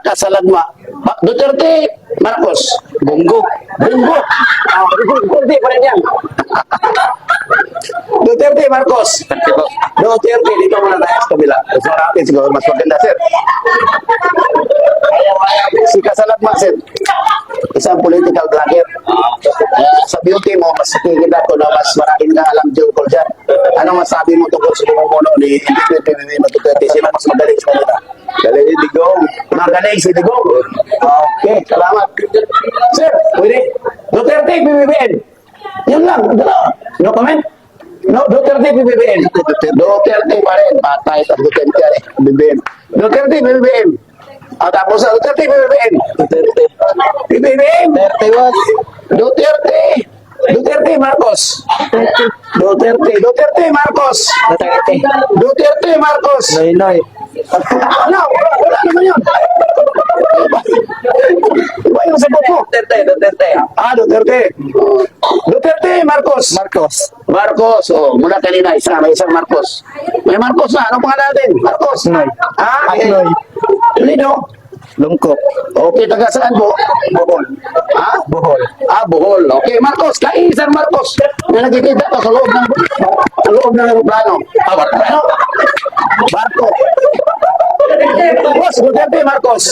Kasalagma. Duterte, Marcos. Bongo. Bongo. Duterte pa rin yan. Duterte, Marcos. Duterte, dito muna tayo sa kabila. So, natin siguro mas maganda, sir. Si Kasalagma, sir. Isang political vlogger. Sa beauty mo, mas nakikita ko na mas maraming na alam tungkol dyan. Ano masabi mo tungkol sa pumupuno ni PBBM Duterte? Sino mas magaling sa kanila? Galing si Digong. Magaling si Digong. Okay, salamat. Sir, pwede. Duterte, PBBM. Yun lang. No comment? No, Duterte, PBBM. Duterte pa rin. Patay sa Duterte. PBBM. Duterte, PBBM. Tapos sa Duterte, PBBM. Duterte. PBBM. Duterte was. Duterte. Duterte, Marcos. Duterte. Duterte, Marcos. Duterte. Duterte, Marcos. Noy. Wala naman yun. Iba yung sagot mo. Duterte. Duterte. Duterte, Marcos. Marcos. Mula kanina, may isang Marcos. May Marcos na. Anong pangalan natin? Marcos. Noy. Noy. Lino. Lungkot. Okay, taga saan po? Bohol. Bohol. Bohol. Okay, Marcos. Kaisan Marcos. Na nakikita ko sa loob ng aeroplano. Ano? Marcos. Boss, Duterte, Marcos.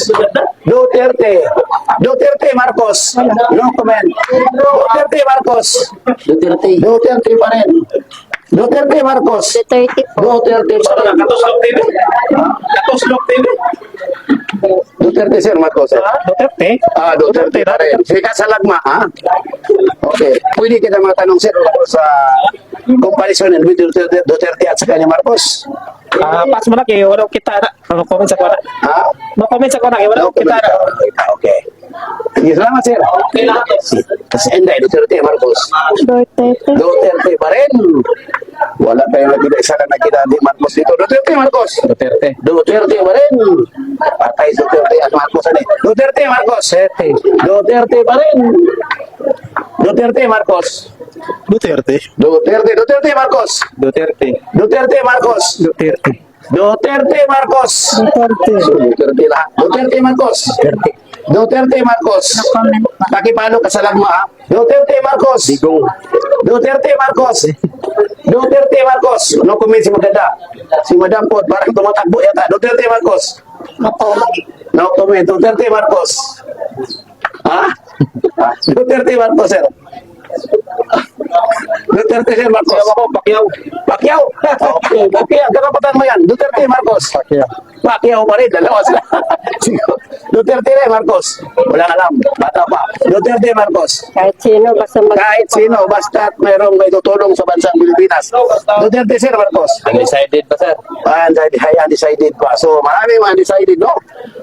Duterte, Marcos. No comment. Duterte, Marcos. Duterte pa rin. Duterte, Marcos. Duterte pa rin. Katuslok TV. Duterte, sir, Marcos. Duterte? Duterte pa rin. Si Kasalagma, Okay. Pwede kita matanong, sir, sa comparison ng Duterte at saka ni Marcos. Pas mo na kayo, wala kita na. Comment sa ko na. Comment sa ko na, wala kita na. Okay. Sige, salamat, sir. Okay lang. Kasi hindi, Duterte, Marcos. Duterte pa rin. Wala tayong nakita, isa na nakita di Marcos dito. Duterte, Marcos. Duterte pa rin. Patay Duterte at Marcos. Duterte, Marcos. Duterte pa rin. Duterte, Marcos. Duterte, Marcos. Duterte, Marcos. Duterte, Marcos. Duterte lahat. Duterte, Marcos. Duterte, Marcos. Pakipalo ka sa lagma, Duterte, Marcos. Duterte, Marcos. Duterte, Marcos. No comment si maganda. Si Madam Pod, parang tumatakbo yata. Duterte, Marcos. No comment. Duterte, Marcos. Duterte, Marcos, sir. Duterte, sir, Marcos. Pacquiao. Okay, karapatan mo yan. Duterte, Marcos. Pacquiao pa rin. Dalawa sila. Duterte, Marcos. Walang alam. Bata pa. Duterte, Marcos. Kahit sino, basta mayroong may tutulong sa bansang Pilipinas. Duterte, sir, Marcos. Undecided pa, sir. Undecided pa. So, maraming undecided, no?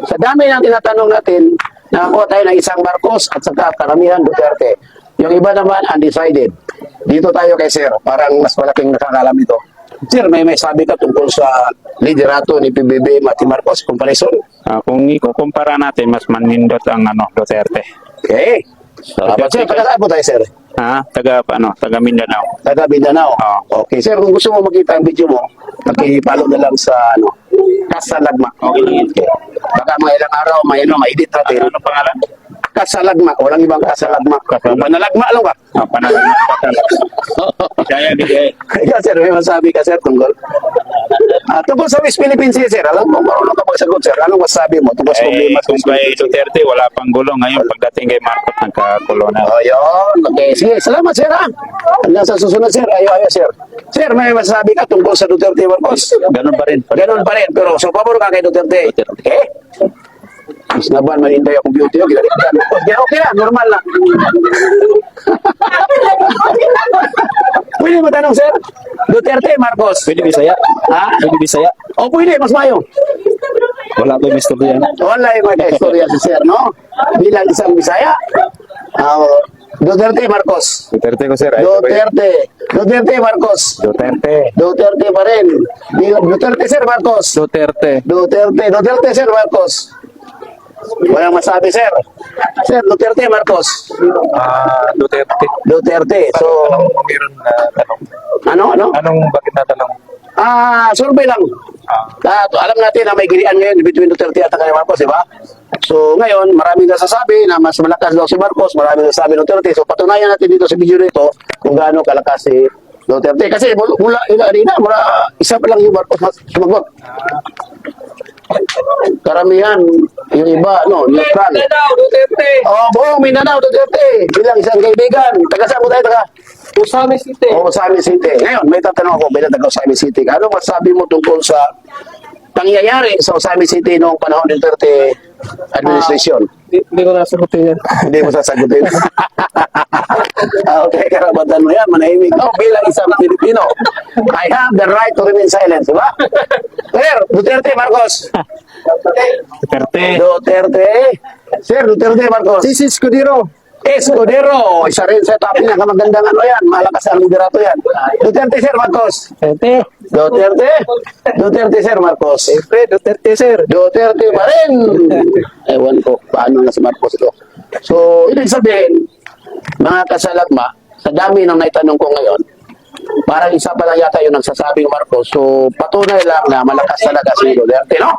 Sa dami ng tinatanong natin, nakakuha tayo ng isang Marcos at saka karamihan Duterte. Yung iba naman, undecided. Dito tayo kay sir, parang mas malaking nakakalam ito. Sir, may sabi ka tungkol sa liderato ni PBBM at Marcos, comparison? Kung ikukumpara natin, mas manindot ang Duterte. Okay. Salamat, sir. Taga saan po tayo, sir? Taga Mindanao. Taga Mindanao? Okay, sir, kung gusto mo makita ang video mo, pakipalo na lang sa Kasalagma. Okay. Baka mga ilang araw, ma-edit natin. Ano pangalan? Kasalagma. Walang ibang Kasalagma. Panalagma lang ba? Panalagma. Kaya bigay. Ikaw, sir, may masabi ka, sir, tungkol? Tungkol sa West Philippines, sir. Alam mo, marunong ka magsagot, sir. Anong masabi mo tungkol sa problema sa West Philippines? Kung Duterte, wala pang gulo. Ngayon, pagdating kay Marcos, nagkagulo na. Yun. Okay, sige. Salamat, sir, hanggang sa susunod, sir. Ayo, sir. Sir, may masabi ka tungkol sa Duterte, Marcos? Ganun pa rin. Ganun pa rin. Pero, so, pabor ka kay Duterte. Okay? Mas naban, manintay akong beauty. Okay lang, normal lang. Pwede mo tanong, sir? Duterte, Marcos. Pwede Bisaya? Pwede Bisaya? Pwede, mas mayo. Wala ko yung istorya. Wala yung may istorya si sir, no? Bilang isang Bisaya. Duterte, Marcos. Duterte ko, sir. Duterte, Marcos. Duterte pa rin. Duterte, sir, Marcos. Duterte, sir, Marcos. Walang masabi, sir. Sir, Duterte, Marcos. Duterte. So, Anong meron na tanong? ano? Anong bakit na tanong? Survey lang. Alam natin na may gilian ngayon between Duterte at kay Marcos, di ba? So ngayon, maraming nasasabi na mas malakas daw si Marcos, maraming nasasabi ng Duterte. So patunayan natin dito sa video nito kung gaano kalakas si Duterte. Kasi mula isa pa lang yung Marcos sumagot. Karamihan, yung iba, neutral. Duterte. Buong Mindanao, Duterte. Bilang isang kaibigan. Taga saan mo tayo, taga? Usami City. Usami City. Ngayon, may tatanong ako bilang taga Usami City. Ano masabi mo tungkol sa pangyayari sa Usami City noong panahon ng Duterte administration? Hindi ko nasagutin yan. Hindi mo sasagutin. Okay, karapatan mo yan. Manahimik ako bilang isang Pilipino. I have the right to remain silent, di ba? Sir, Duterte, Marcos. Duterte. Sir, Duterte, Marcos. This is Escudero. Escudero. Isa rin sa top pinakamagandang yan. Malakas ang liderato yan. Duterte, Sir, Marcos. Duterte. Duterte, Sir, Marcos. Duterte, sir. Duterte pa rin. Ewan ko, paano na si Marcos ito. So, ibig sabihin, mga kasalagma, sa dami ng naitanong ko ngayon, parang isa pa lang yata yung nagsasabing Marcos. So, patunay lang na malakas talaga si Duterte, no?